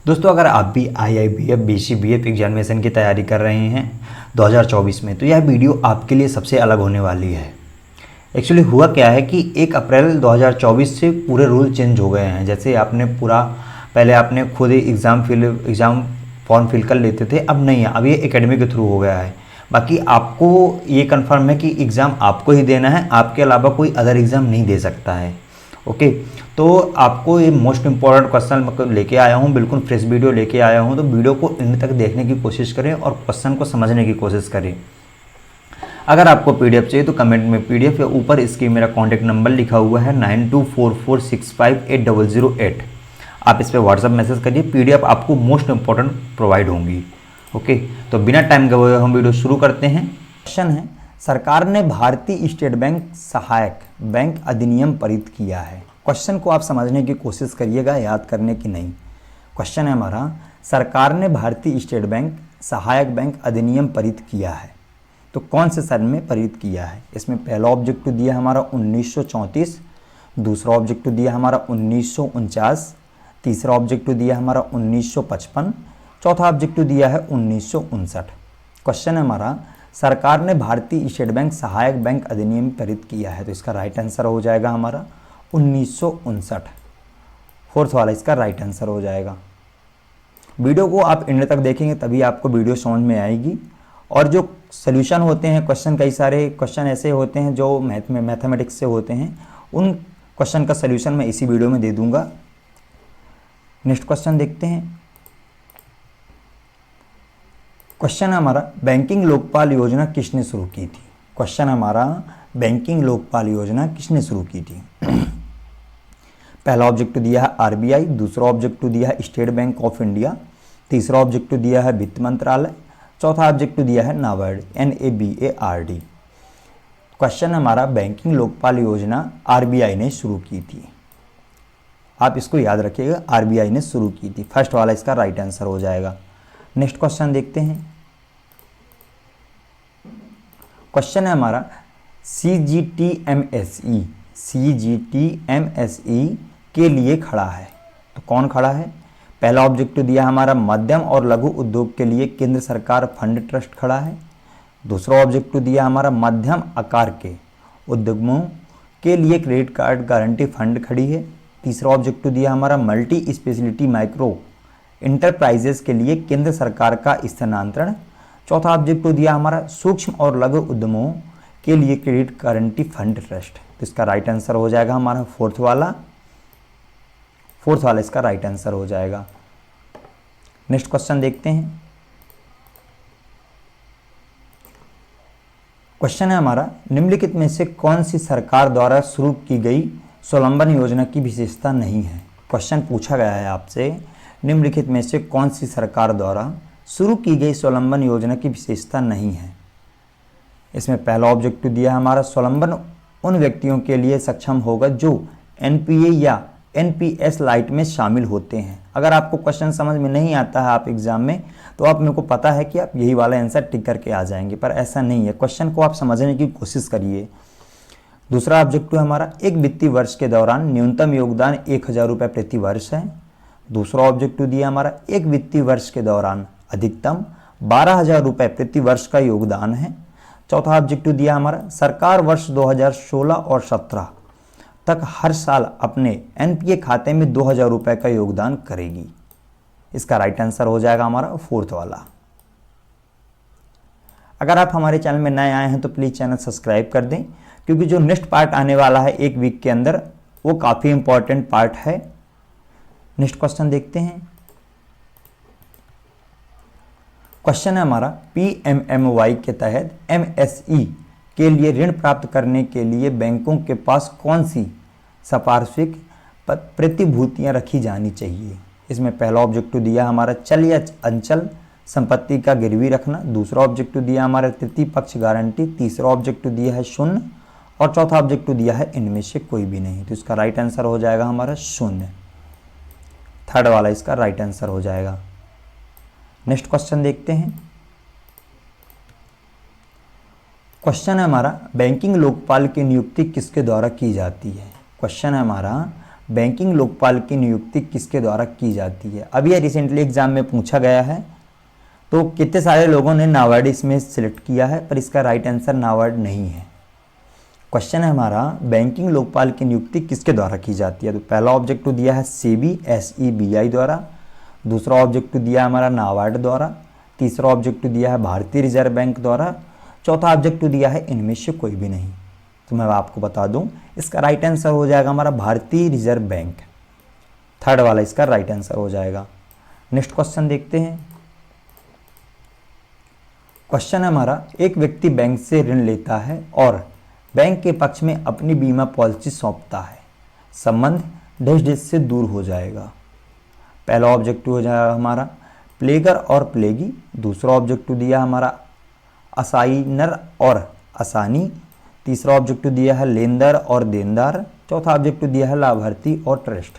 दोस्तों अगर आप भी IIBF BCBF एग्जामिनेशन की तैयारी कर रहे हैं 2024 में, तो यह वीडियो आपके लिए सबसे अलग होने वाली है। एक्चुअली हुआ क्या है कि 1 अप्रैल 2024 से पूरे रूल चेंज हो गए हैं। जैसे आपने पहले आपने खुद ही एग्ज़ाम फॉर्म फिल कर लेते थे, अब नहीं है, अब ये एकेडमी के थ्रू हो गया है। बाकी आपको ये कंफर्म है कि एग्ज़ाम आपको ही देना है, आपके अलावा कोई अदर एग्ज़ाम नहीं दे सकता है। ओके, तो आपको ये मोस्ट इम्पॉर्टेंट क्वेश्चन लेके आया हूँ, बिल्कुल फ्रेश वीडियो लेके आया हूँ। तो वीडियो को एंड तक देखने की कोशिश करें और क्वेश्चन को समझने की कोशिश करें। अगर आपको PDF चाहिए तो कमेंट में PDF या ऊपर इसकी मेरा कॉन्टैक्ट नंबर लिखा हुआ है 9244658008। आप इस पर व्हाट्सअप मैसेज करिए, PDF आपको मोस्ट इम्पॉर्टेंट प्रोवाइड होंगी। ओके, तो बिना टाइम गवाए हम वीडियो शुरू करते हैं। क्वेश्चन है, सरकार ने भारतीय स्टेट बैंक सहायक बैंक अधिनियम पारित किया है। क्वेश्चन को आप समझने की कोशिश करिएगा, याद करने की नहीं। क्वेश्चन है हमारा, सरकार ने भारतीय स्टेट बैंक सहायक बैंक अधिनियम पारित किया है, तो कौन से सन में पारित किया है? इसमें पहला ऑब्जेक्टिव दिया हमारा 1934, दूसरा ऑब्जेक्टिव दिया हमारा 1949, तीसरा ऑब्जेक्टिव दिया हमारा 1955, चौथा ऑब्जेक्टिव दिया है 1959। क्वेश्चन है हमारा, सरकार ने भारतीय स्टेट बैंक सहायक बैंक अधिनियम पारित किया है, तो इसका राइट आंसर हो जाएगा हमारा 1959। फोर्थ वाला इसका राइट आंसर हो जाएगा। वीडियो को आप एंड तक देखेंगे तभी आपको वीडियो समझ में आएगी। और जो सोल्यूशन होते हैं क्वेश्चन, कई सारे क्वेश्चन ऐसे होते हैं जो मैथमेटिक्स से होते हैं, उन क्वेश्चन का सोल्यूशन मैं इसी वीडियो में दे दूंगा। नेक्स्ट क्वेश्चन देखते हैं। क्वेश्चन हमारा, बैंकिंग लोकपाल योजना किसने शुरू की थी? क्वेश्चन हमारा, बैंकिंग लोकपाल योजना किसने शुरू की थी? पहला ऑब्जेक्टिव दिया है RBI, दूसरा ऑब्जेक्टिव दिया है स्टेट बैंक ऑफ इंडिया, तीसरा ऑब्जेक्टिव दिया है वित्त मंत्रालय, चौथा ऑब्जेक्टिव दिया है NABARD NABARD। क्वेश्चन हमारा, बैंकिंग लोकपाल योजना RBI ने शुरू की थी। आप इसको याद रखिएगा, RBI ने शुरू की थी। फर्स्ट वाला इसका राइट आंसर हो जाएगा। नेक्स्ट क्वेश्चन देखते हैं। क्वेश्चन है हमारा, CGTMSE के लिए खड़ा है, तो कौन खड़ा है? पहला ऑब्जेक्टिव दिया हमारा मध्यम और लघु उद्योग के लिए केंद्र सरकार फंड ट्रस्ट खड़ा है। दूसरा ऑब्जेक्टिव दिया हमारा मध्यम आकार के उद्यमों के लिए क्रेडिट कार्ड गारंटी फंड खड़ी है। तीसरा ऑब्जेक्टिव दिया हमारा मल्टी स्पेशलिटी माइक्रो इंटरप्राइजेस के लिए केंद्र सरकार का स्थानांतरण। चौथा ऑब्जेक्टिव दिया हमारा सूक्ष्म और लघु उद्यमों के लिए क्रेडिट गारंटी फंड ट्रस्ट, तो इसका राइट आंसर हो जाएगा हमारा फोर्थ वाला इसका राइट आंसर हो जाएगा। नेक्स्ट क्वेश्चन देखते हैं। क्वेश्चन है हमारा, निम्नलिखित में से कौन सी सरकार द्वारा शुरू की गई स्वावलंबन योजना की विशेषता नहीं है? क्वेश्चन पूछा गया है आपसे, निम्नलिखित में से कौन सी सरकार द्वारा शुरू की गई स्वावलंबन योजना की विशेषता नहीं है? इसमें पहला ऑब्जेक्टिव दिया हमारा, स्वावलंबन उन व्यक्तियों के लिए सक्षम होगा जो NPA या NPS लाइट में शामिल होते हैं। अगर आपको क्वेश्चन समझ में नहीं आता है आप एग्जाम में, तो आप मेरे को पता है कि आप यही वाला आंसर टिक करके आ जाएंगे, पर ऐसा नहीं है। क्वेश्चन को आप समझने की कोशिश करिए। दूसरा ऑब्जेक्टिव हमारा, एक वित्तीय वर्ष के दौरान न्यूनतम योगदान 1000 रुपये प्रति वर्ष है। दूसरा ऑब्जेक्टिव दिया हमारा, एक वित्तीय वर्ष के दौरान अधिकतम 12000 रुपये प्रति वर्ष का योगदान है। चौथा ऑब्जेक्टिव दिया हमारा, सरकार वर्ष 2016 और 17 तक हर साल अपने NPA खाते में 2000 रुपये का योगदान करेगी। इसका राइट आंसर हो जाएगा हमारा फोर्थ वाला। अगर आप हमारे चैनल में नए आए हैं तो प्लीज़ चैनल सब्सक्राइब कर दें, क्योंकि जो नेक्स्ट पार्ट आने वाला है 1 वीक के अंदर, वो काफ़ी इंपॉर्टेंट पार्ट है। नेक्स्ट क्वेश्चन देखते हैं। क्वेश्चन है हमारा, PMMY के तहत MSE के लिए ऋण प्राप्त करने के लिए बैंकों के पास कौन सी संपार्श्विक प्रतिभूतियां रखी जानी चाहिए? इसमें पहला ऑब्जेक्टिव दिया हमारा, चल या अंचल संपत्ति का गिरवी रखना। दूसरा ऑब्जेक्टिव दिया हमारा, तृतीय पक्ष गारंटी। तीसरा ऑब्जेक्टिव दिया है शून्य, और चौथा ऑब्जेक्टिव दिया है इनमें से कोई भी नहीं, तो इसका राइट आंसर हो जाएगा हमारा शून्य। थर्ड वाला इसका राइट आंसर हो जाएगा। नेक्स्ट क्वेश्चन देखते हैं। क्वेश्चन है हमारा, बैंकिंग लोकपाल की नियुक्ति किसके द्वारा की जाती है? क्वेश्चन है हमारा, बैंकिंग लोकपाल की नियुक्ति किसके द्वारा की जाती है। अब यह रिसेंटली एग्जाम में पूछा गया है, तो कितने सारे लोगों ने नाबार्ड इसमें सिलेक्ट किया है, पर इसका राइट आंसर नाबार्ड नहीं है। क्वेश्चन है हमारा, बैंकिंग लोकपाल की नियुक्ति किसके द्वारा की जाती है। तो पहला ऑब्जेक्टिव दिया है सेबी SEBI द्वारा, दूसरा ऑब्जेक्टिव दिया है हमारा नाबार्ड द्वारा, तीसरा ऑब्जेक्टिव दिया है भारतीय रिजर्व बैंक द्वारा, चौथा ऑब्जेक्टिव दिया है इनमें से कोई भी नहीं। तो मैं आपको बता दूं, इसका राइट आंसर हो जाएगा हमारा भारतीय रिजर्व बैंक, थर्ड वाला इसका राइट आंसर हो जाएगा। नेक्स्ट क्वेश्चन देखते हैं। क्वेश्चन है हमारा, एक व्यक्ति बैंक से ऋण लेता है और बैंक के पक्ष में अपनी बीमा पॉलिसी सौंपता है, संबंध डैश डैश से दूर हो जाएगा। पहला ऑब्जेक्टिव हो जाएगा हमारा प्लेगर और प्लेगी, दूसरा ऑब्जेक्टिव दिया हमारा असाइनर और असानी, तीसरा ऑब्जेक्टिव दिया है लेनदार और देनदार, चौथा ऑब्जेक्टिव दिया है लाभार्थी और ट्रस्ट।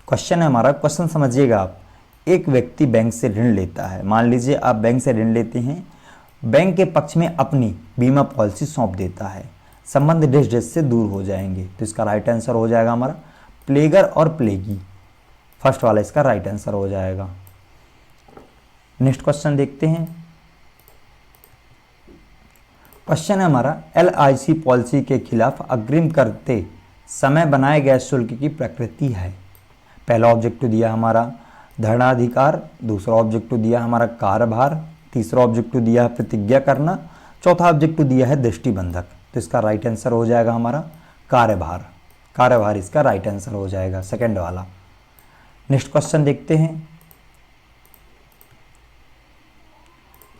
क्वेश्चन है हमारा, क्वेश्चन समझिएगा आप, एक व्यक्ति बैंक से ऋण लेता है, मान लीजिए आप बैंक से ऋण लेते हैं, बैंक के पक्ष में अपनी बीमा पॉलिसी सौंप देता है, संबंध डैश डैश से दूर हो जाएंगे। तो इसका राइट आंसर हो जाएगा हमारा प्लेगर और प्लेगी, फर्स्ट वाला इसका राइट आंसर हो जाएगा। नेक्स्ट क्वेश्चन देखते हैं। क्वेश्चन है हमारा, LIC पॉलिसी के खिलाफ अग्रिम करते समय बनाए गए शुल्क की प्रकृति है। पहला ऑब्जेक्टिव दिया हमारा धरणाधिकार, दूसरा ऑब्जेक्टिव दिया हमारा कार्यभार, तीसरा ऑब्जेक्टिव दिया है प्रतिज्ञा करना, चौथा ऑब्जेक्टिव दिया है दृष्टिबंधक। तो इसका राइट आंसर हो जाएगा हमारा कार्यभार, कार्यभार इसका राइट आंसर हो जाएगा, सेकंड वाला। नेक्स्ट क्वेश्चन देखते हैं।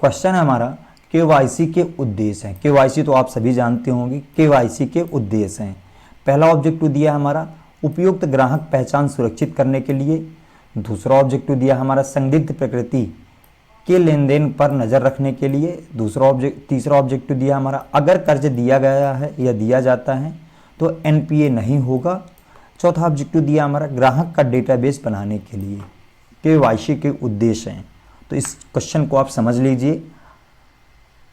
क्वेश्चन है हमारा, KYC के उद्देश्य हैं। KYC तो आप सभी जानते होंगे, KYC के उद्देश्य हैं। पहला ऑब्जेक्टिव दिया हमारा उपयुक्त ग्राहक पहचान सुरक्षित करने के लिए, दूसरा ऑब्जेक्टिव दिया हमारा संदिग्ध प्रकृति के लेन देन पर नज़र रखने के लिए, तीसरा ऑब्जेक्टिव दिया हमारा अगर कर्ज दिया गया है या दिया जाता है तो NPA नहीं होगा, चौथा ऑब्जेक्टिव दिया हमारा ग्राहक का डेटाबेस बनाने के लिए। KYC के उद्देश्य हैं, तो इस क्वेश्चन को आप समझ लीजिए।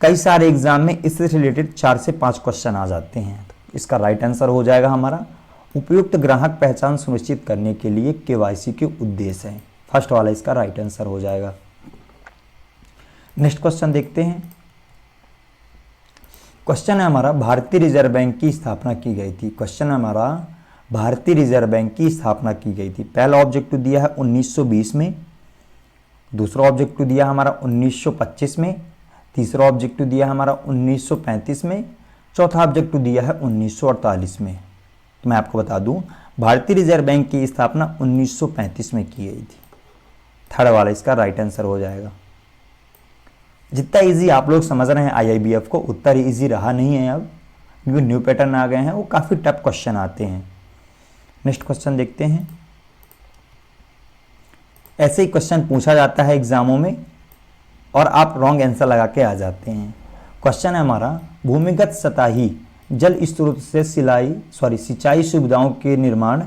कई सारे एग्जाम में इससे रिलेटेड 4 से 5 क्वेश्चन आ जाते हैं। तो इसका राइट आंसर हो जाएगा हमारा उपयुक्त ग्राहक पहचान सुनिश्चित करने के लिए KYC के उद्देश्य हैं, फर्स्ट वाला इसका राइट आंसर हो जाएगा। नेक्स्ट क्वेश्चन देखते हैं। क्वेश्चन है हमारा, भारतीय रिजर्व बैंक की स्थापना की गई थी। क्वेश्चन है हमारा, भारतीय रिजर्व बैंक की स्थापना की गई थी। पहला ऑब्जेक्टिव दिया है 1920 में, दूसरा ऑब्जेक्टिव दिया हमारा 1925 में, तीसरा ऑब्जेक्टिव दिया हमारा 1935 में, चौथा ऑब्जेक्टिव दिया है 1948 में। तो मैं आपको बता दूं, भारतीय रिजर्व बैंक की स्थापना 1935 में की गई थी, थर्ड वाला इसका राइट आंसर हो जाएगा। जितना इजी आप लोग समझ रहे हैं IIBF को, उतना इजी रहा नहीं है अब, क्योंकि न्यू पैटर्न आ गए हैं, वो काफ़ी टफ क्वेश्चन आते हैं। नेक्स्ट क्वेश्चन देखते हैं। ऐसे ही क्वेश्चन पूछा जाता है एग्जामों में और आप रॉन्ग आंसर लगा के आ जाते हैं। क्वेश्चन है हमारा, भूमिगत सतही जल स्रोत से सिंचाई सुविधाओं के निर्माण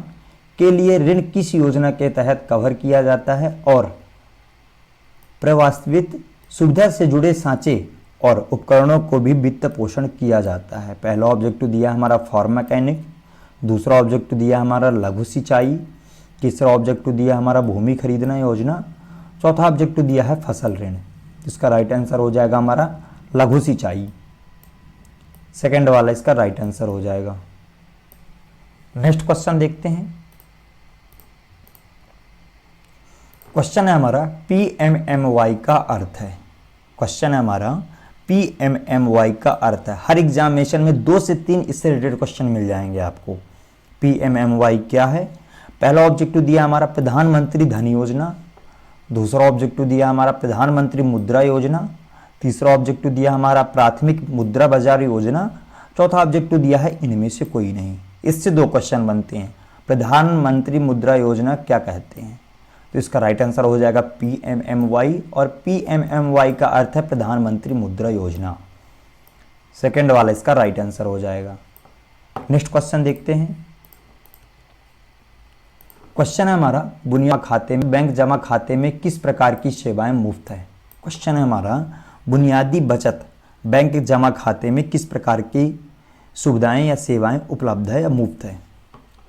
के लिए ऋण किस योजना के तहत कवर किया जाता है और प्रवास्तवित सुविधा से जुड़े सांचे और उपकरणों को भी वित्त पोषण किया जाता है। पहला ऑब्जेक्टिव दिया हमारा फार्म मैकेनिक, दूसरा ऑब्जेक्टिव दिया हमारा लघु सिंचाई, तीसरा ऑब्जेक्टिव दिया हमारा भूमि खरीदना योजना, चौथा ऑब्जेक्टिव दिया है फसल ऋण। इसका राइट आंसर हो जाएगा हमारा लघु सिंचाई, सेकंड वाला इसका राइट आंसर हो जाएगा। नेक्स्ट क्वेश्चन देखते हैं। क्वेश्चन है हमारा, PMMY का अर्थ है। क्वेश्चन है हमारा, PMMY का अर्थ है। हर एग्जामिनेशन में 2 से 3 इससे रिलेटेड क्वेश्चन मिल जाएंगे आपको। PMMY क्या है? पहला ऑब्जेक्टिव दिया हमारा प्रधानमंत्री धन योजना, दूसरा ऑब्जेक्टिव दिया हमारा प्रधानमंत्री मुद्रा योजना, तीसरा ऑब्जेक्टिव दिया हमारा प्राथमिक मुद्रा बाजार योजना, चौथा ऑब्जेक्टिव दिया है इनमें से कोई नहीं। इससे 2 क्वेश्चन बनते हैं। प्रधानमंत्री मुद्रा योजना क्या कहते हैं? तो इसका राइट आंसर हो जाएगा PMMY, और PMMY का अर्थ है प्रधानमंत्री मुद्रा योजना, सेकंड वाला इसका राइट आंसर हो जाएगा। नेक्स्ट क्वेश्चन देखते हैं। क्वेश्चन है हमारा, बुनियादी खाते में बैंक जमा खाते में किस प्रकार की सेवाएं मुफ्त है? क्वेश्चन है हमारा, बुनियादी बचत बैंक जमा खाते में किस प्रकार की सुविधाएं या सेवाएं उपलब्ध है या मुफ्त है?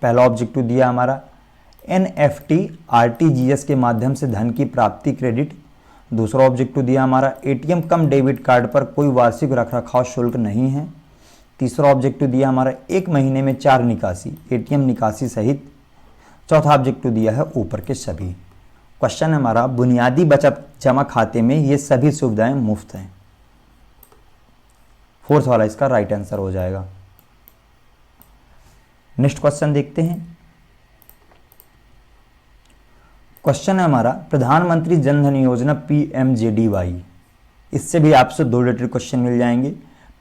पहला ऑब्जेक्टिव दिया हमारा NFT RTGS के माध्यम से धन की प्राप्ति क्रेडिट। दूसरा ऑब्जेक्टिव दिया हमारा ATM कम डेबिट कार्ड पर कोई वार्षिक रखरखाव शुल्क नहीं है। तीसरा ऑब्जेक्टिव दिया हमारा 1 महीने में 4 निकासी ATM निकासी सहित। चौथा ऑब्जेक्टिव दिया है ऊपर के सभी। क्वेश्चन हमारा बुनियादी बचत जमा खाते में ये सभी सुविधाएं मुफ्त हैं। फोर्थ वाला इसका राइट आंसर हो जाएगा। नेक्स्ट क्वेश्चन देखते हैं। क्वेश्चन है हमारा प्रधानमंत्री जन धन योजना PMJDY। इससे भी आपसे 2 रिलेटेड क्वेश्चन मिल जाएंगे।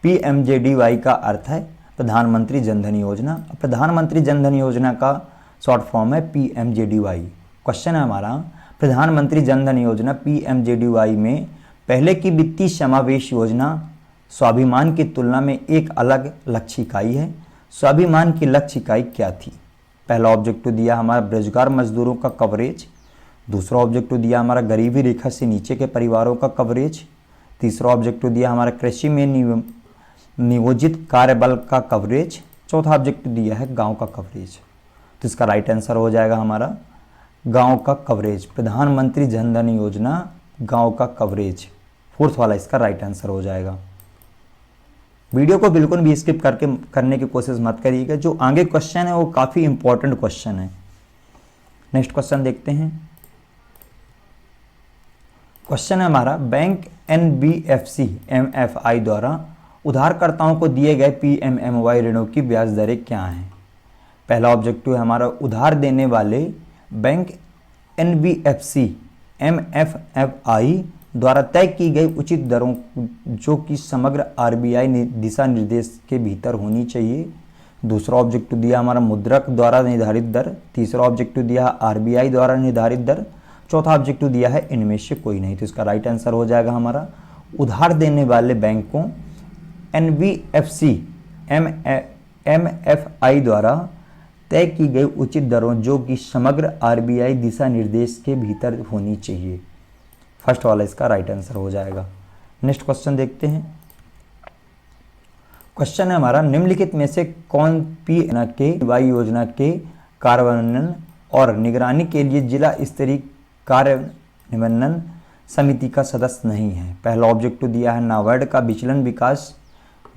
PMJDY का अर्थ है प्रधानमंत्री जन धन योजना। प्रधानमंत्री जन धन योजना का शॉर्ट फॉर्म है PMJDY। क्वेश्चन है हमारा प्रधानमंत्री जन धन योजना PMJDY में पहले की वित्तीय समावेश योजना स्वाभिमान की तुलना में एक अलग लक्ष्य इकाई है। स्वाभिमान की लक्ष्य इकाई क्या थी? पहला ऑब्जेक्टिव दिया हमारा बेरोजगार मजदूरों का कवरेज। दूसरा ऑब्जेक्टिव दिया हमारा गरीबी रेखा से नीचे के परिवारों का कवरेज। तीसरा ऑब्जेक्टिव दिया हमारा कृषि में नियोजित कार्यबल का कवरेज। चौथा ऑब्जेक्टिव दिया है गांव का कवरेज। तो इसका राइट आंसर हो जाएगा हमारा गांव का कवरेज। प्रधानमंत्री जन धन योजना गांव का कवरेज, फोर्थ वाला इसका राइट आंसर हो जाएगा। वीडियो को बिल्कुल भी स्किप करने की कोशिश मत करिएगा। जो आगे क्वेश्चन है वो काफ़ी इंपॉर्टेंट क्वेश्चन है। नेक्स्ट क्वेश्चन देखते हैं। क्वेश्चन है हमारा बैंक NBFC MFI द्वारा उधारकर्ताओं को दिए गए PMMY ऋणों की ब्याज दरें क्या हैं? पहला ऑब्जेक्टिव है हमारा उधार देने वाले बैंक NBFC MFI द्वारा तय की गई उचित दरों जो कि समग्र RBI दिशा निर्देश के भीतर होनी चाहिए। दूसरा ऑब्जेक्टिव दिया हमारा मुद्रक द्वारा निर्धारित दर। तीसरा ऑब्जेक्टिव दिया RBI द्वारा निर्धारित दर। चौथा ऑब्जेक्टिव दिया है इनमें से कोई नहीं। तो इसका राइट आंसर हो जाएगा हमारा उधार देने वाले बैंकों NBFC MFI द्वारा तय की गई उचित दरों जो कि समग्र RBI दिशा निर्देश के भीतर होनी चाहिए। फर्स्ट वाला इसका राइट आंसर हो जाएगा। नेक्स्ट क्वेश्चन देखते हैं। क्वेश्चन है हमारा निम्नलिखित में से कौन PMJDY योजना के कार्यान्वयन और निगरानी के लिए जिला स्तरीय कार्यान्वयन समिति का सदस्य नहीं है? पहला ऑब्जेक्टिव दिया है नाबार्ड का विचलन विकास।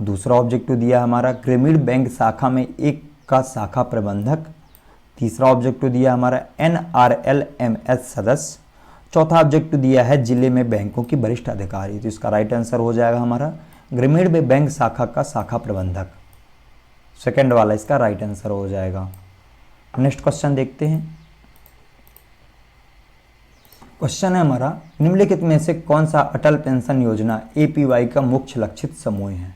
दूसरा ऑब्जेक्टिव दिया हमारा ग्रामीण बैंक शाखा में एक का शाखा प्रबंधक। तीसरा ऑब्जेक्टिव दिया हमारा NRLMS सदस्य। चौथा ऑब्जेक्टिव दिया है जिले में बैंकों की वरिष्ठ अधिकारी। तो इसका राइट आंसर हो जाएगा हमारा ग्रामीण में बैंक शाखा का शाखा प्रबंधक, सेकंड वाला इसका राइट आंसर हो जाएगा। नेक्स्ट क्वेश्चन देखते हैं। क्वेश्चन है हमारा निम्नलिखित में से कौन सा अटल पेंशन योजना APY का मुख्य लक्षित समूह है?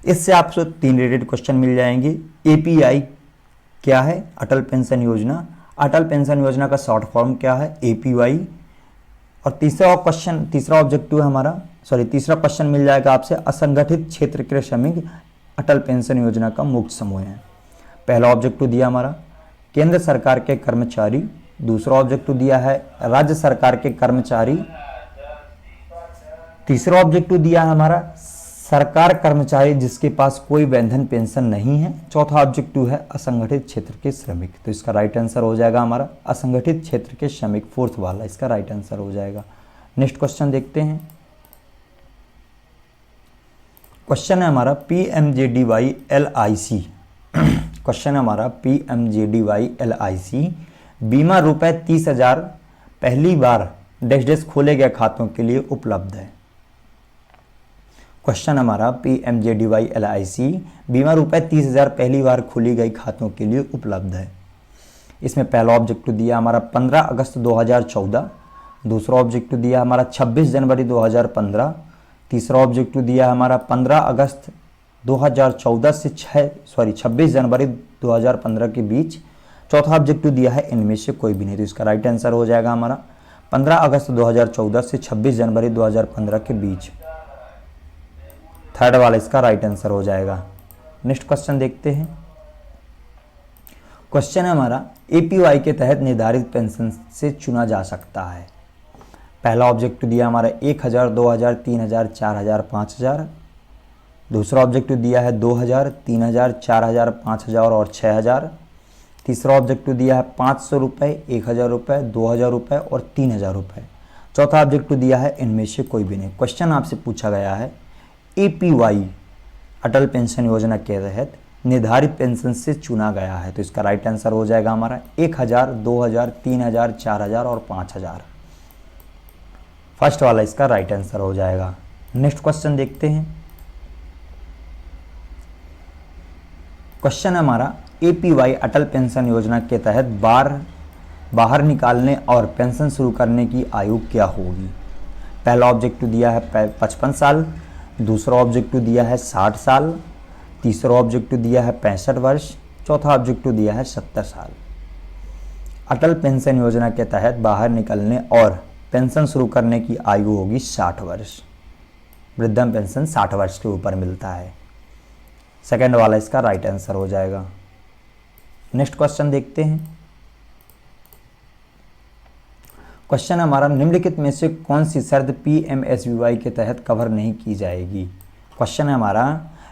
इससे आपको 3 रिलेटेड क्वेश्चन मिल जाएंगे। APY क्या है? अटल पेंशन योजना। अटल पेंशन योजना का शॉर्ट फॉर्म क्या है? APY। और तीसरा ऑब्जेक्टिव है हमारा तीसरा क्वेश्चन मिल जाएगा आपसे असंगठित क्षेत्र के श्रमिक अटल पेंशन योजना का मुख्य समूह है। पहला ऑब्जेक्टिव दिया हमारा केंद्र सरकार के कर्मचारी। दूसरा ऑब्जेक्टिव दिया है राज्य सरकार के कर्मचारी। तीसरा ऑब्जेक्टिव दिया है हमारा सरकार कर्मचारी जिसके पास कोई वेतन पेंशन नहीं है। चौथा ऑब्जेक्टिव है असंगठित क्षेत्र के श्रमिक। तो इसका राइट आंसर हो जाएगा हमारा असंगठित क्षेत्र के श्रमिक, फोर्थ वाला इसका राइट आंसर हो जाएगा। नेक्स्ट क्वेश्चन देखते हैं। क्वेश्चन है हमारा PMJDY LIC। क्वेश्चन है हमारा PMJDY LIC बीमा रुपए 30,000 पहली बार डैश खोले गए खातों के लिए उपलब्ध है। क्वेश्चन हमारा PMJDY LIC बीमा रुपए 30,000 पहली बार खोली गई खातों के लिए उपलब्ध है। इसमें पहला ऑब्जेक्टिव दिया हमारा 15 अगस्त 2014। दूसरा ऑब्जेक्टिव दिया हमारा 26 जनवरी 2015। तीसरा ऑब्जेक्टिव दिया हमारा 15 अगस्त 2014 से 26 जनवरी 2015 के बीच। चौथा ऑब्जेक्टिव दिया है इनमें से कोई भी नहीं। तो इसका राइट आंसर हो जाएगा हमारा 15 अगस्त 2014 से 26 जनवरी 2015 के बीच, थर्ड वाला इसका राइट आंसर हो जाएगा। नेक्स्ट क्वेश्चन देखते हैं। क्वेश्चन है हमारा APY के तहत निर्धारित पेंशन से चुना जा सकता है। पहला ऑब्जेक्टिव दिया हमारा 1,000, 2,000, 3,000, 4,000, 5,000। दूसरा ऑब्जेक्टिव दिया है 2,000, 3,000, 4,000, 5,000 और 6,000। तीसरा ऑब्जेक्टिव दिया है 500 रुपये, 1000 रुपये, 2000 रुपये और 3000 रुपये। चौथा ऑब्जेक्टिव दिया है इनमें से कोई भी नहीं। क्वेश्चन आपसे पूछा गया है APY अटल पेंशन योजना के तहत निर्धारित पेंशन से चुना गया है, तो इसका राइट आंसर हो जाएगा हमारा 1000, 2000, 3000, 4000 और 5000। फर्स्ट वाला इसका राइट आंसर हो जाएगा। नेक्स्ट क्वेश्चन देखते हैं। क्वेश्चन है हमारा APY अटल पेंशन योजना के तहत बाहर निकालने और पेंशन शुरू करने की आयु क्या होगी। पहला ऑब्जेक्टिव दिया है 55 साल, दूसरा ऑब्जेक्टिव दिया है 60 साल, तीसरा ऑब्जेक्टिव दिया है 65 वर्ष, चौथा ऑब्जेक्टिव दिया है 70 साल। अटल पेंशन योजना के तहत बाहर निकलने और पेंशन शुरू करने की आयु होगी 60 वर्ष। वृद्धा पेंशन 60 वर्ष के ऊपर मिलता है। सेकेंड वाला इसका राइट आंसर हो जाएगा। नेक्स्ट क्वेश्चन देखते हैं। क्वेश्चन हमारा निम्नलिखित में से कौन सी शर्त PMSBY के तहत कवर नहीं की जाएगी। क्वेश्चन है हमारा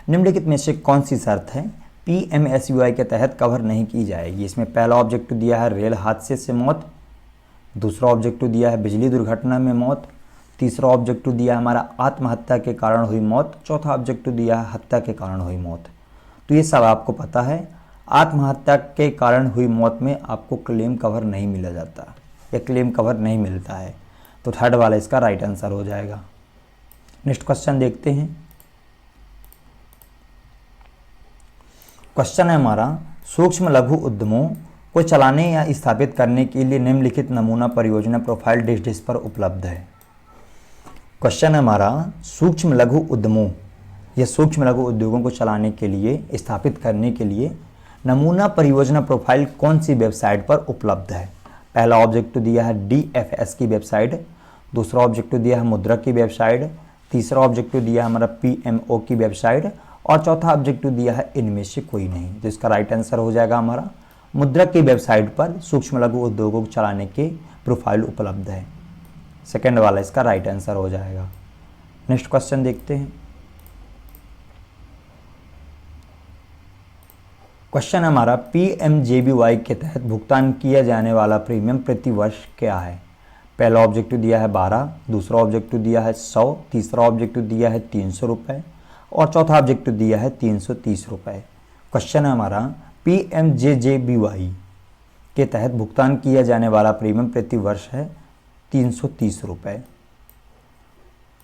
निम्नलिखित में से कौन सी शर्त है PMSBY के तहत कवर नहीं की जाएगी। इसमें पहला ऑब्जेक्टिव दिया है रेल हादसे से मौत, दूसरा ऑब्जेक्टिव दिया है बिजली दुर्घटना में मौत, तीसरा ऑब्जेक्टिव दिया है हमारा आत्महत्या के कारण हुई मौत, चौथा ऑब्जेक्टिव दिया है हत्या के कारण हुई मौत। तो ये सब आपको पता है, आत्महत्या के कारण हुई मौत में आपको क्लेम कवर नहीं मिला जाता, या क्लेम कवर नहीं मिलता है, तो थर्ड वाला इसका राइट आंसर हो जाएगा। नेक्स्ट क्वेश्चन देखते हैं। क्वेश्चन है हमारा सूक्ष्म लघु उद्यमों को चलाने या स्थापित करने के लिए निम्नलिखित नमूना परियोजना प्रोफाइल डिश पर उपलब्ध है। क्वेश्चन है हमारा सूक्ष्म लघु उद्यमों या सूक्ष्म लघु उद्योगों को चलाने के लिए, स्थापित करने के लिए नमूना परियोजना प्रोफाइल कौन सी वेबसाइट पर उपलब्ध है। पहला ऑब्जेक्टिव दिया है DFS की वेबसाइट, दूसरा ऑब्जेक्टिव दिया है मुद्रा की वेबसाइट, तीसरा ऑब्जेक्टिव दिया है हमारा PMO की वेबसाइट और चौथा ऑब्जेक्टिव दिया है इनमें से कोई नहीं। तो इसका राइट आंसर हो जाएगा हमारा मुद्रा की वेबसाइट पर सूक्ष्म लघु उद्योगों को चलाने के प्रोफाइल उपलब्ध है। सेकेंड वाला इसका राइट आंसर हो जाएगा। नेक्स्ट क्वेश्चन देखते हैं। क्वेश्चन हमारा PMJBY के तहत भुगतान किया जाने वाला प्रीमियम प्रति वर्ष क्या है। पहला ऑब्जेक्टिव दिया है 12, दूसरा ऑब्जेक्टिव दिया है 100, तीसरा ऑब्जेक्टिव दिया है 300 रुपये और चौथा ऑब्जेक्टिव दिया है 330 रुपये। क्वेश्चन है हमारा PMJJBY के तहत भुगतान किया जाने वाला प्रीमियम प्रति वर्ष है 330 रुपये।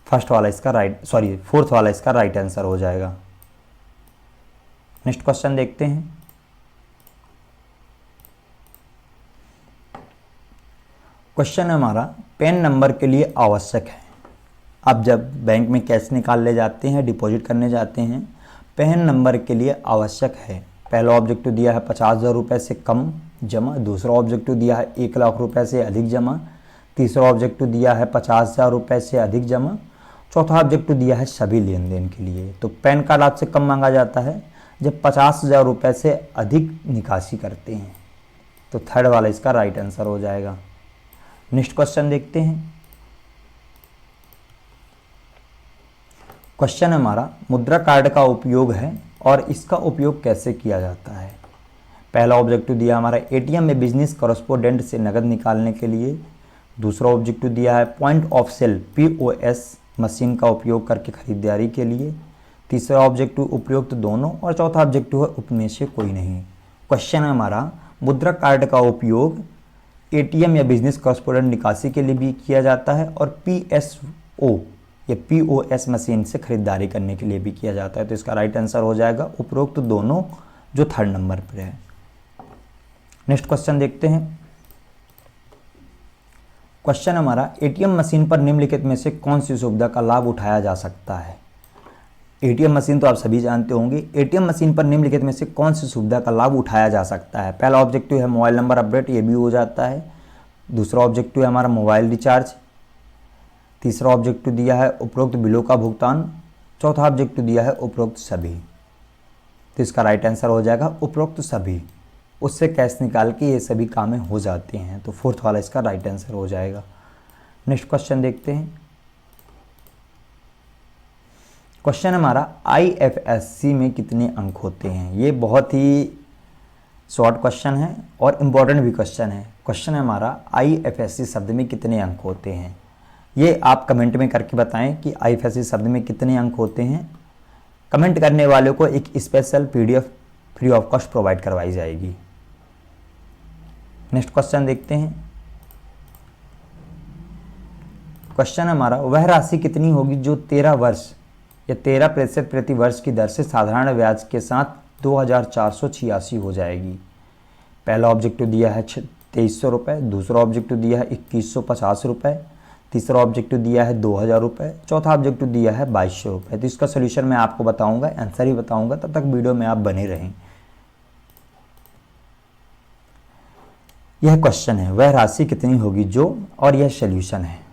फोर्थ वाला इसका राइट आंसर हो जाएगा। नेक्स्ट क्वेश्चन देखते हैं। क्वेश्चन हमारा पैन नंबर के लिए आवश्यक है। आप जब बैंक में कैश निकाल ले जाते हैं, डिपॉजिट करने जाते हैं, पैन नंबर के लिए आवश्यक है। पहला ऑब्जेक्टिव दिया है 50,000 रुपये से कम जमा, दूसरा ऑब्जेक्टिव दिया है 1 लाख रुपये से अधिक जमा, तीसरा ऑब्जेक्टिव दिया है 50,000 रुपये से अधिक जमा, चौथा ऑब्जेक्टिव दिया है सभी लेन देन के लिए। तो पैन कार्ड आपसे कम मांगा जाता है जब 50,000 रुपये से अधिक निकासी करते हैं। तो थर्ड वाला इसका राइट आंसर हो जाएगा। नेक्स्ट क्वेश्चन देखते हैं। क्वेश्चन हमारा मुद्रा कार्ड का उपयोग है और इसका उपयोग कैसे किया जाता है। पहला ऑब्जेक्टिव दिया हमारा ATM में बिजनेस कॉरेस्पोंडेंट से नकद निकालने के लिए, दूसरा ऑब्जेक्टिव दिया है point of sale POS machine का उपयोग करके खरीदारी के लिए, तीसरा ऑब्जेक्टिव उपयुक्त दोनों और चौथा ऑब्जेक्टिव है उपमें से कोई नहीं। क्वेश्चन है हमारा मुद्रा कार्ड का उपयोग ATM या बिजनेस कॉरेस्पोंडेंट निकासी के लिए भी किया जाता है और PSO या POS मशीन से खरीदारी करने के लिए भी किया जाता है। तो इसका राइट आंसर हो जाएगा उपरोक्त दोनों, जो थर्ड नंबर पर है। नेक्स्ट क्वेश्चन देखते हैं। क्वेश्चन हमारा ATM मशीन पर निम्नलिखित में से कौन सी सुविधा का लाभ उठाया जा सकता है। ATM मशीन तो आप सभी जानते होंगे। ATM मशीन पर निम्नलिखित में से कौन सी सुविधा का लाभ उठाया जा सकता है। पहला ऑब्जेक्टिव है मोबाइल नंबर अपडेट, ये भी हो जाता है। दूसरा ऑब्जेक्टिव है हमारा मोबाइल रिचार्ज, तीसरा ऑब्जेक्टिव दिया है उपरोक्त बिलों का भुगतान, चौथा ऑब्जेक्टिव दिया है उपरोक्त सभी। तो इसका राइट आंसर हो जाएगा उपरोक्त सभी। उससे कैश निकाल के ये सभी कामें हो जाते हैं। तो फोर्थ वाला इसका राइट आंसर हो जाएगा। नेक्स्ट क्वेश्चन देखते हैं। क्वेश्चन हमारा IFSC में कितने अंक होते हैं। ये बहुत ही शॉर्ट क्वेश्चन है और इम्पोर्टेंट भी क्वेश्चन है। क्वेश्चन है हमारा IFSC शब्द में कितने अंक होते हैं। ये आप कमेंट में करके बताएं कि IFSC शब्द में कितने अंक होते हैं। कमेंट करने वालों को एक special PDF free of cost provide करवाई जाएगी। नेक्स्ट क्वेश्चन देखते हैं। क्वेश्चन हमारा वह राशि कितनी होगी जो 13 वर्ष या 13% प्रति वर्ष की दर से साधारण ब्याज के साथ 2486 हो जाएगी। पहला ऑब्जेक्टिव दिया है 2300 रुपये, दूसरा ऑब्जेक्टिव दिया है 2150 रुपये, तीसरा ऑब्जेक्टिव दिया है 2000 रुपये, चौथा ऑब्जेक्टिव दिया है 2200 रुपये। तो इसका सोल्यूशन मैं आपको बताऊंगा, आंसर ही बताऊंगा, तब तक वीडियो में आप बने रहें। यह क्वेश्चन है वह राशि कितनी होगी जो, और यह सोल्यूशन है।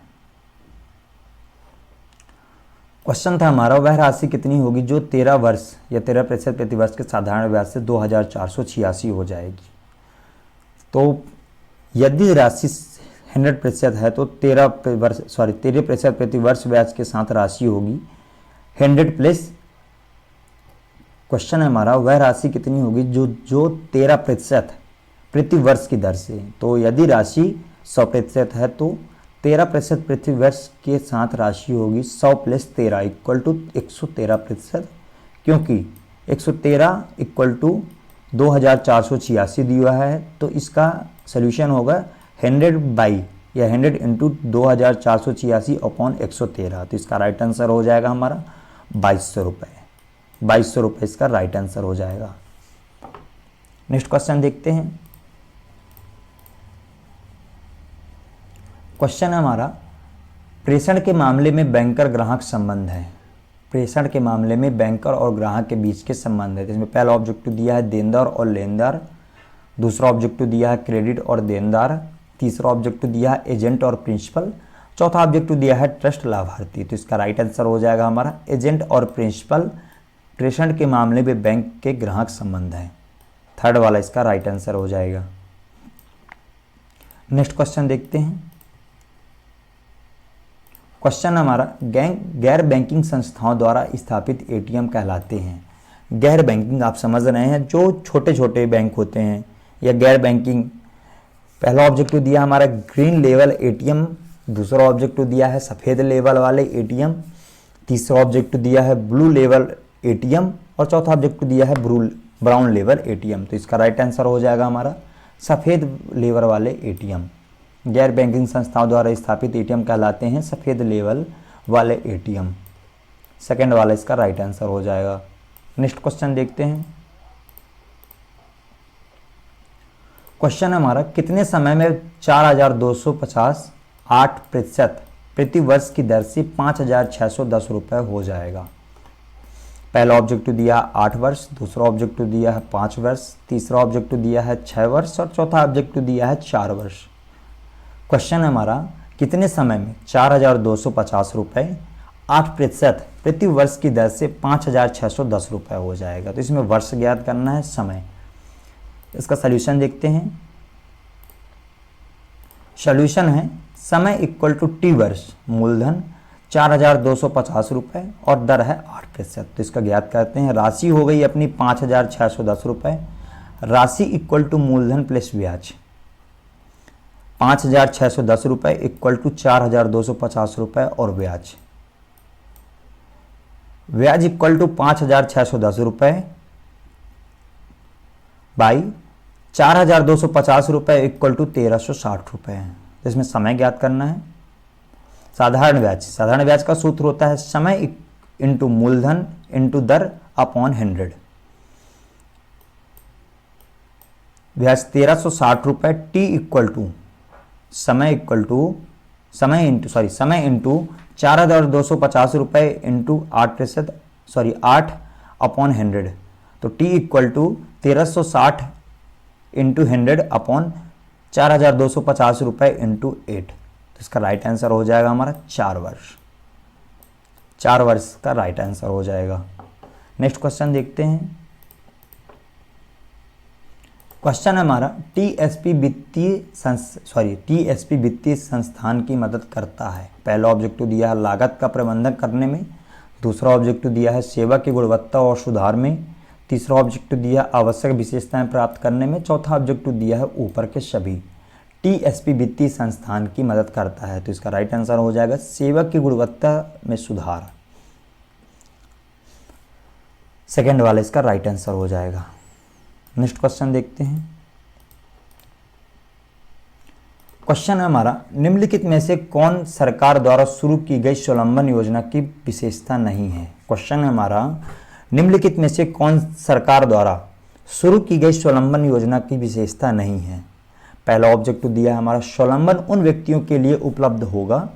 क्वेश्चन था हमारा वह राशि कितनी होगी जो 13 वर्ष या 13% प्रति वर्ष के साधारण ब्याज से 2486 हो जाएगी। तो यदि राशि 100% है तो 13% प्रति वर्ष ब्याज के साथ राशि होगी 100 प्लस। क्वेश्चन है हमारा वह राशि कितनी होगी जो 13% प्रति वर्ष की दर से। तो यदि राशि 100% है तो 13% प्रति वर्ष के साथ राशि होगी 100 प्लस 13 इक्वल टू 113%, क्योंकि 113 इक्वल टू 2486 दिया है। तो इसका सोल्यूशन होगा 100 इंटू 2486 अपॉन 113। तो इसका राइट आंसर हो जाएगा हमारा 2200 रुपये। 2200 रुपये इसका राइट आंसर हो जाएगा। नेक्स्ट क्वेश्चन देखते हैं। क्वेश्चन है हमारा प्रेषण के मामले में बैंकर ग्राहक संबंध है। प्रेषण के मामले में बैंकर और ग्राहक के बीच के संबंध है। इसमें पहला ऑब्जेक्टिव दिया है देनदार और लेनदार, दूसरा ऑब्जेक्टिव दिया है क्रेडिट और देनदार, तीसरा ऑब्जेक्टिव दिया है एजेंट और प्रिंसिपल, चौथा ऑब्जेक्टिव दिया है ट्रस्ट लाभार्थी। तो इसका राइट आंसर हो जाएगा हमारा एजेंट और प्रिंसिपल प्रेषण के मामले में बैंक के ग्राहक संबंध है। थर्ड वाला इसका राइट आंसर हो जाएगा। नेक्स्ट क्वेश्चन देखते हैं। क्वेश्चन हमारा गैर बैंकिंग संस्थाओं द्वारा स्थापित ATM कहलाते हैं। गैर बैंकिंग आप समझ रहे हैं जो छोटे छोटे बैंक होते हैं या गैर बैंकिंग। पहला ऑब्जेक्टिव दिया हमारा ग्रीन लेवल ATM, दूसरा ऑब्जेक्टिव दिया है सफ़ेद लेवल वाले ATM, तीसरा ऑब्जेक्टिव दिया है ब्लू लेवल ATM और चौथा ऑब्जेक्टिव दिया है ब्राउन लेवल ATM। तो इसका राइट आंसर हो जाएगा हमारा सफ़ेद लेवल वाले ATM। गैर बैंकिंग संस्थाओं द्वारा स्थापित ATM कहलाते हैं सफ़ेद लेवल वाले ATM। सेकेंड वाला इसका राइट आंसर हो जाएगा। नेक्स्ट क्वेश्चन देखते हैं। क्वेश्चन हमारा कितने समय में 4250 8% प्रति वर्ष की दर से 5610 रुपये हो जाएगा। पहला ऑब्जेक्टिव दिया 8 वर्ष, दूसरा ऑब्जेक्टिव दिया है 5 वर्ष, तीसरा ऑब्जेक्टिव दिया है 6 वर्ष और चौथा ऑब्जेक्टिव दिया है 4 वर्ष। क्वेश्चन हमारा कितने समय में 4250 रुपये 8% प्रति वर्ष की दर से 5610 रुपये हो जाएगा। तो इसमें वर्ष ज्ञात करना है, समय। इसका सॉल्यूशन देखते हैं। सॉल्यूशन है समय इक्वल टू T वर्ष, मूलधन 4250 रुपये और दर है 8%। तो इसका ज्ञात करते हैं। राशि हो गई अपनी 5610 रुपये, राशि इक्वल टू मूलधन प्लस ब्याज 5610 रुपये इक्वल टू 4250 रुपये और ब्याज इक्वल टू 5610 रुपये बाई 4250 रुपये इक्वल टू 1360 रुपये। इसमें समय ज्ञात करना है। साधारण ब्याज का सूत्र होता है समय इंटू मूलधन इंटू दर अपॉन 100। ब्याज 1360 रुपये, टी इक्वल टू समय इंटू 4250 रुपये इंटू 8 अपॉन 100। तो T equal to 1360 into 100 upon 4250 रुपये इंटू 8। तो इसका राइट आंसर हो जाएगा हमारा 4 वर्ष। 4 वर्ष का राइट आंसर हो जाएगा। नेक्स्ट क्वेश्चन देखते हैं। क्वेश्चन हमारा टीएसपी वित्तीय संस्थान की मदद करता है। पहला ऑब्जेक्टिव दिया है लागत का प्रबंधन करने में, दूसरा ऑब्जेक्टिव दिया है सेवा की गुणवत्ता और सुधार में, तीसरा ऑब्जेक्टिव दिया है आवश्यक विशेषताएं प्राप्त करने में। चौथा ऑब्जेक्टिव दिया है ऊपर के सभी। टीएसपी वित्तीय संस्थान की मदद करता है, तो इसका राइट आंसर हो जाएगा सेवा की गुणवत्ता में सुधार। सेकेंड वाला इसका राइट आंसर हो जाएगा। नेक्स्ट क्वेश्चन देखते हैं। क्वेश्चन है हमारा, निम्नलिखित में से कौन सरकार द्वारा शुरू की गई स्वावलंबन योजना की विशेषता नहीं है। क्वेश्चन है हमारा, निम्नलिखित में से कौन सरकार द्वारा शुरू की गई स्वावलंबन योजना की विशेषता नहीं है। पहला ऑब्जेक्टिव दिया है हमारा, स्वावलंबन उन व्यक्तियों के लिए उपलब्ध होगा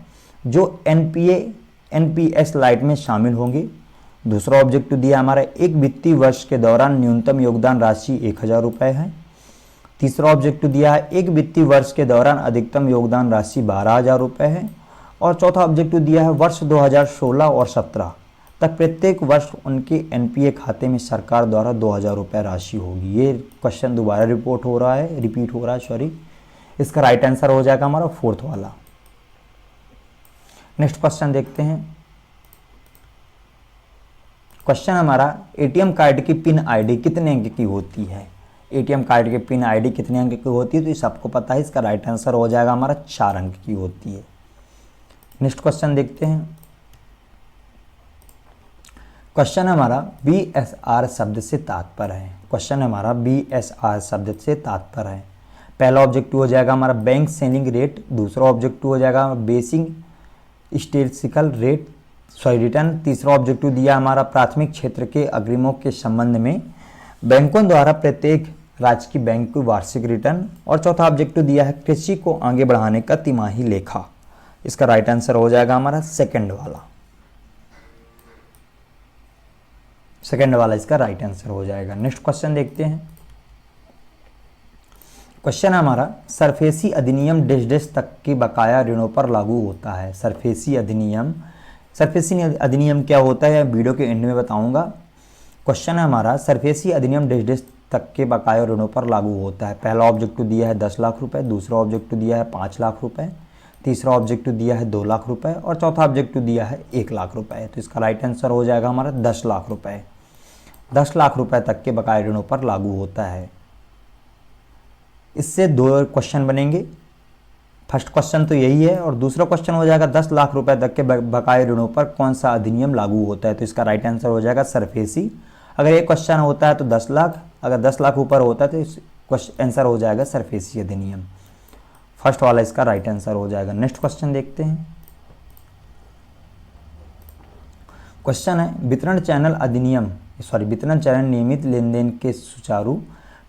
जो एनपीएस लाइट में शामिल होंगे। दूसरा ऑब्जेक्टिव दिया हमारा, एक वित्तीय वर्ष के दौरान न्यूनतम योगदान राशि 1000 रुपये है। तीसरा ऑब्जेक्टिव दिया है, एक वित्तीय वर्ष के दौरान अधिकतम योगदान राशि 12000 रुपये है। और चौथा ऑब्जेक्टिव दिया है, वर्ष 2016 और 17 तक प्रत्येक वर्ष उनके एनपीए खाते में सरकार द्वारा 2000 रुपये राशि होगी। ये क्वेश्चन दोबारा रिपीट हो रहा है। इसका राइट आंसर हो जाएगा हमारा फोर्थ वाला। नेक्स्ट क्वेश्चन देखते हैं। क्वेश्चन हमारा, एटीएम कार्ड की पिन आईडी कितने अंक की होती है। एटीएम कार्ड की पिन आईडी कितने अंक की होती है, तो ये सबको पता है। इसका राइट आंसर हो जाएगा हमारा 4 अंक की होती है। नेक्स्ट क्वेश्चन देखते हैं। क्वेश्चन हमारा, बीएसआर शब्द से तात्पर्य है। क्वेश्चन हमारा, बीएसआर शब्द से तात्पर्य है। पहला ऑब्जेक्टिव हो जाएगा हमारा बैंक सेलिंग रेट। दूसरा ऑब्जेक्टिव हो जाएगा बेसिक स्टैटिस्टिकल रेट रिटर्न। तीसरा ऑब्जेक्टिव दिया हमारा प्राथमिक क्षेत्र के अग्रिमों के संबंध में बैंकों द्वारा प्रत्येक राजकीय बैंक की वार्षिक रिटर्न। और चौथा ऑब्जेक्टिव दिया है कृषि को आगे बढ़ाने का तिमाही लेखा। इसका राइट आंसर हो जाएगा हमारा सेकंड वाला। सेकंड वाला इसका राइट आंसर हो जाएगा। नेक्स्ट क्वेश्चन देखते हैं। क्वेश्चन हमारा, सरफेसी अधिनियम डेश तक के बकाया ऋणों पर लागू होता है। सरफेसी अधिनियम क्या होता है वीडियो के एंड में बताऊंगा। क्वेश्चन है हमारा, सरफेसी अधिनियम डेश तक के बकाया ऋणों पर लागू होता है। पहला ऑब्जेक्टिव दिया है 10 लाख रुपए। दूसरा ऑब्जेक्टिव दिया है 5 लाख रुपए। तीसरा ऑब्जेक्टिव दिया है 2 लाख रुपए। और चौथा ऑब्जेक्टिव दिया है 1 लाख रुपए। तो इसका राइट आंसर हो जाएगा हमारा 10 लाख रुपए। 10 लाख रुपए तक के बकाया ऋणों पर लागू होता है। इससे 2 क्वेश्चन बनेंगे। फर्स्ट क्वेश्चन तो यही है और दूसरा क्वेश्चन हो जाएगा 10 लाख रुपए तक के बकाया ऋणों पर कौन सा अधिनियम लागू होता है। तो इसका राइट आंसर हो जाएगा सरफेसी। अगर एक क्वेश्चन होता है तो 10 लाख, अगर 10 लाख ऊपर होता है तो आंसर हो जाएगा सरफेसी अधिनियम। फर्स्ट वाला इसका राइट आंसर हो जाएगा। नेक्स्ट क्वेश्चन देखते हैं। क्वेश्चन है, वितरण चैनल नियमित लेन देन के सुचारू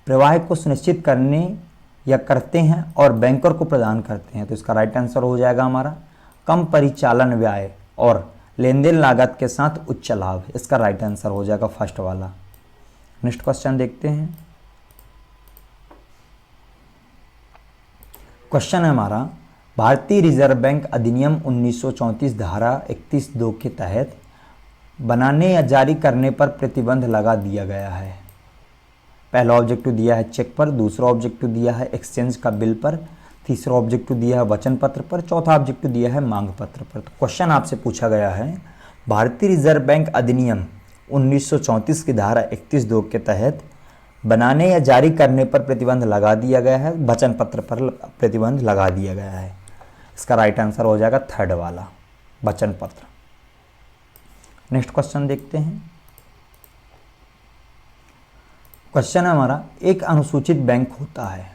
प्रवाह को सुनिश्चित करने या करते हैं और बैंकर को प्रदान करते हैं। तो इसका राइट आंसर हो जाएगा हमारा कम परिचालन व्यय और लेन देन लागत के साथ उच्च लाभ। इसका राइट आंसर हो जाएगा फर्स्ट वाला। नेक्स्ट क्वेश्चन देखते हैं। क्वेश्चन है हमारा, भारतीय रिजर्व बैंक अधिनियम 1934 धारा 31(2) के तहत बनाने या जारी करने पर प्रतिबंध लगा दिया गया है। पहला ऑब्जेक्टिव दिया है चेक पर। दूसरा ऑब्जेक्टिव दिया है एक्सचेंज का बिल पर। तीसरा ऑब्जेक्टिव दिया है वचन पत्र पर। चौथा ऑब्जेक्टिव दिया है मांग पत्र पर। तो क्वेश्चन आपसे पूछा गया है, भारतीय रिजर्व बैंक अधिनियम 1934 की धारा 31(2) के तहत बनाने या जारी करने पर प्रतिबंध लगा दिया गया है, वचन पत्र पर प्रतिबंध लगा दिया गया है। इसका राइट आंसर हो जाएगा थर्ड वाला, वचन पत्र। नेक्स्ट क्वेश्चन देखते हैं। क्वेश्चन है हमारा, एक अनुसूचित बैंक होता है।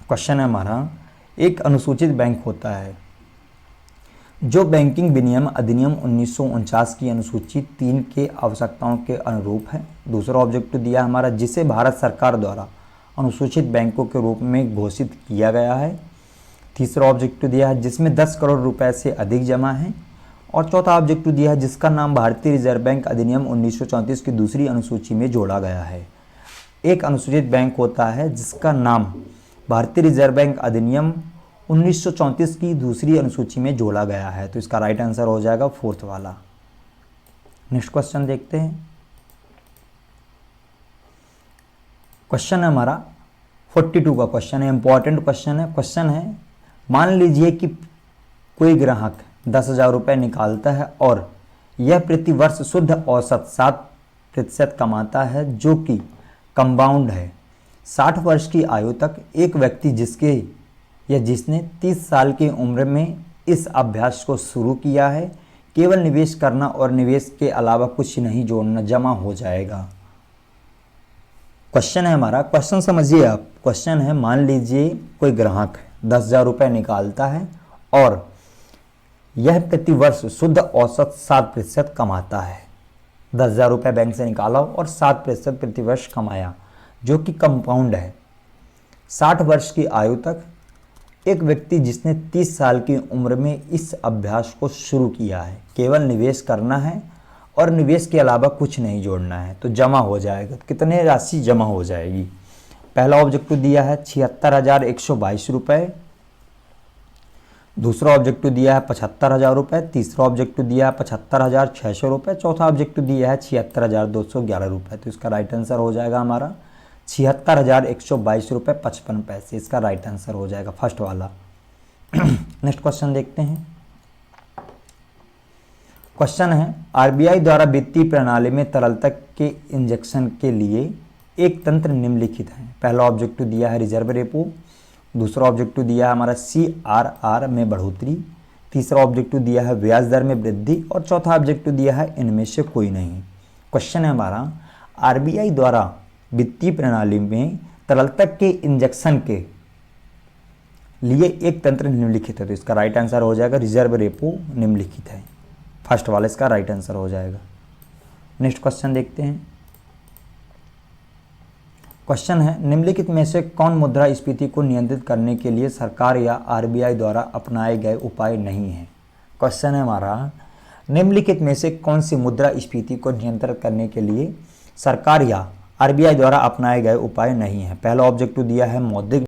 क्वेश्चन है हमारा, एक अनुसूचित बैंक होता है जो बैंकिंग विनियम अधिनियम 1949 की अनुसूची 3 के आवश्यकताओं के अनुरूप है। दूसरा ऑब्जेक्टिव दिया हमारा, जिसे भारत सरकार द्वारा अनुसूचित बैंकों के रूप में घोषित किया गया है। तीसरा ऑब्जेक्टिव दिया है जिसमें 10 करोड़ रुपए से अधिक जमा है। और चौथा ऑब्जेक्टिव दिया है जिसका नाम भारतीय रिजर्व बैंक अधिनियम 1934 की दूसरी अनुसूची में जोड़ा गया है। एक अनुसूचित बैंक होता है जिसका नाम भारतीय रिजर्व बैंक अधिनियम 1934 की दूसरी अनुसूची में जोड़ा गया है। तो इसका राइट आंसर हो जाएगा फोर्थ वाला। नेक्स्ट क्वेश्चन देखते हैं। क्वेश्चन है हमारा 42 का क्वेश्चन है, इंपॉर्टेंट क्वेश्चन है। क्वेश्चन है, मान लीजिए कि कोई ग्राहक 10,000 रुपये निकालता है और यह प्रति वर्ष शुद्ध औसत 7% कमाता है, जो कि कंपाउंड है। 60 वर्ष की आयु तक एक व्यक्ति जिसके या जिसने 30 साल की उम्र में इस अभ्यास को शुरू किया है, केवल निवेश करना और निवेश के अलावा कुछ नहीं जोड़ना जमा हो जाएगा। क्वेश्चन है हमारा, क्वेश्चन समझिए आप। क्वेश्चन है, मान लीजिए कोई ग्राहक 10,000 रुपये निकालता है और यह प्रति वर्ष शुद्ध औसत 7% कमाता है। 10,000 रुपये बैंक से निकाला और 7% प्रति वर्ष कमाया, जो कि कंपाउंड है। 60 वर्ष की आयु तक एक व्यक्ति जिसने 30 साल की उम्र में इस अभ्यास को शुरू किया है, केवल निवेश करना है और निवेश के अलावा कुछ नहीं जोड़ना है, तो जमा हो जाएगा। कितने राशि जमा हो जाएगी? पहला ऑब्जेक्टिव दिया है 76,122 रुपये, दूसरा ऑब्जेक्टिव दिया है 75,000 रुपये, तीसरा ऑब्जेक्टिव दिया है 75,600 रुपये, चौथा ऑब्जेक्टिव दिया है 76,211 रुपये। तो इसका राइट आंसर हो जाएगा हमारा 76,122 रुपये 55 पैसे। इसका राइट आंसर हो जाएगा फर्स्ट वाला। नेक्स्ट क्वेश्चन देखते हैं। क्वेश्चन है, आरबीआई द्वारा वित्तीय प्रणाली में तरलता के इंजेक्शन के लिए एक तंत्र निम्नलिखित है। पहला ऑब्जेक्टिव दिया है रिजर्व रेपो, दूसरा ऑब्जेक्टिव दिया है हमारा CRR में बढ़ोतरी, तीसरा ऑब्जेक्टिव दिया है ब्याज दर में वृद्धि और चौथा ऑब्जेक्टिव दिया है इनमें से कोई नहीं। क्वेश्चन है हमारा, आरबीआई द्वारा वित्तीय प्रणाली में तरलता के इंजेक्शन के लिए एक तंत्र निम्नलिखित है। तो इसका राइट आंसर हो जाएगा रिजर्व रेपो निम्नलिखित है। फर्स्ट वाला इसका राइट आंसर हो जाएगा। नेक्स्ट क्वेश्चन देखते हैं। क्वेश्चन है, निम्नलिखित में से कौन मुद्रास्फीति को नियंत्रित करने के लिए सरकार या आरबीआई द्वारा अपनाए गए उपाय नहीं है। क्वेश्चन है हमारा, निम्नलिखित में से कौन सी मुद्रास्फीति को नियंत्रित करने के लिए सरकार या आरबीआई द्वारा अपनाए गए उपाय नहीं है। पहला ऑब्जेक्टिव दिया है मौद्रिक